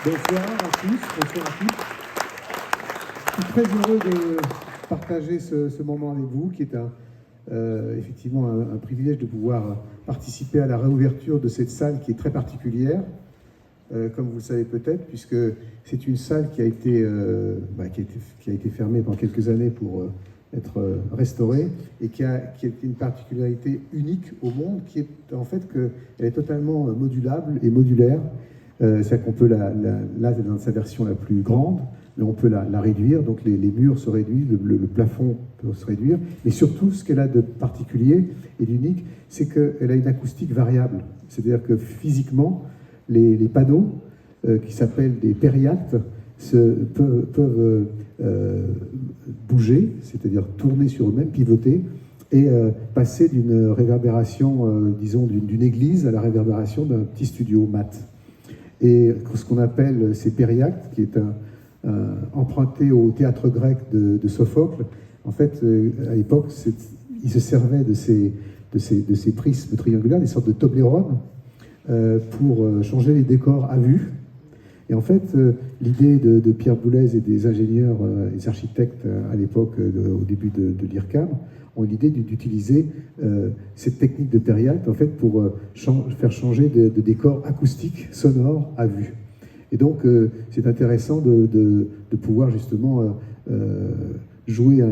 Bonsoir à tous, bonsoir à toutes. Je suis très heureux de partager ce moment avec vous, qui est effectivement un privilège de pouvoir participer à la réouverture de cette salle qui est très particulière, comme vous le savez peut-être, puisque c'est une salle qui a été fermée pendant quelques années pour être restaurée et qui a une particularité unique au monde, qui est en fait qu'elle est totalement modulable et modulaire. C'est-à-dire qu'on peut, là, dans sa version la plus grande, mais on peut la réduire, donc les murs se réduisent, le plafond peut se réduire, mais surtout, ce qu'elle a de particulier et d'unique, c'est qu'elle a une acoustique variable. C'est-à-dire que physiquement, les panneaux, qui s'appellent des périactes, peuvent bouger, c'est-à-dire tourner sur eux-mêmes, pivoter, et passer d'une réverbération, disons, d'une église à la réverbération d'un petit studio mat. Et ce qu'on appelle ces périactes, qui est emprunté au théâtre grec de Sophocle, en fait, à l'époque, il se servait de ces prismes triangulaires, des sortes de Toblerone, pour changer les décors à vue. Et en fait, l'idée de Pierre Boulez et des ingénieurs et des architectes à l'époque, au début de l'IRCAM, ont l'idée d'utiliser cette technique de périacte en fait, pour faire changer de décor acoustique, sonore, à vue. Et donc, c'est intéressant de pouvoir justement jouer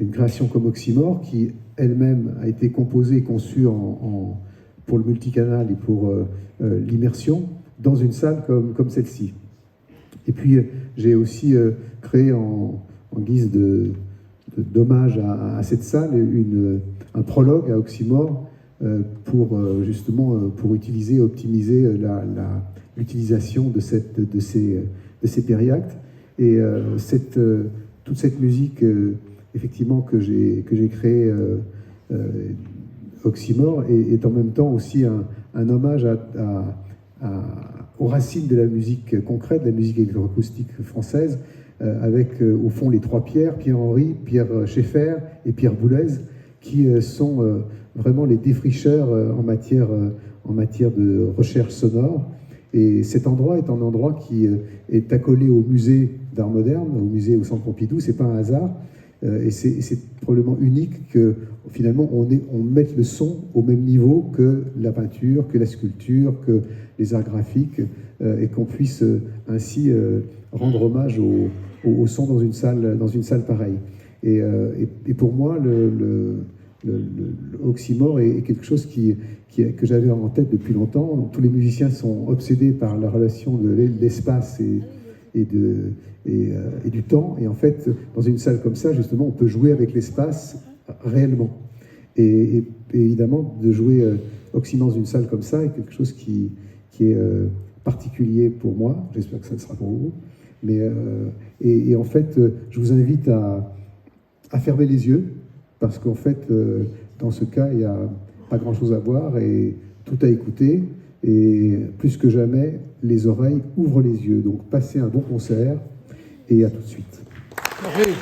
une création comme Oxymore, qui elle-même a été composée et conçue pour le multicanal et pour l'immersion, dans une salle comme celle-ci. Et puis, j'ai aussi créé en guise d'hommage à cette salle un prologue à Oxymore pour utiliser et optimiser l'utilisation de ces périactes. Et toute cette musique, effectivement, que j'ai créée, Oxymore, est en même temps aussi un hommage aux racines de la musique concrète, de la musique électroacoustique française, avec au fond les trois Pierre Henry, Pierre Schaeffer et Pierre Boulez, qui sont vraiment les défricheurs en matière de recherche sonore. Et cet endroit est un endroit qui est accolé au musée d'art moderne, au Centre Pompidou. C'est pas un hasard. Et c'est probablement unique que finalement on mette le son au même niveau que la peinture, que la sculpture, que les arts graphiques, et qu'on puisse ainsi rendre hommage au son dans une salle pareille. Et pour moi, le Oxymore est quelque chose que j'avais en tête depuis longtemps. Tous les musiciens sont obsédés par la relation de l'espace et du temps. Et en fait, dans une salle comme ça, justement, on peut jouer avec l'espace réellement. Et évidemment, de jouer Oxymore dans une salle comme ça est quelque chose qui est particulier pour moi. J'espère que ça le sera pour vous. Et en fait, je vous invite à fermer les yeux, parce qu'en fait, dans ce cas, il n'y a pas grand-chose à voir et tout à écouter. Et plus que jamais, les oreilles ouvrent les yeux. Donc, passez un bon concert et à tout de suite. Oui.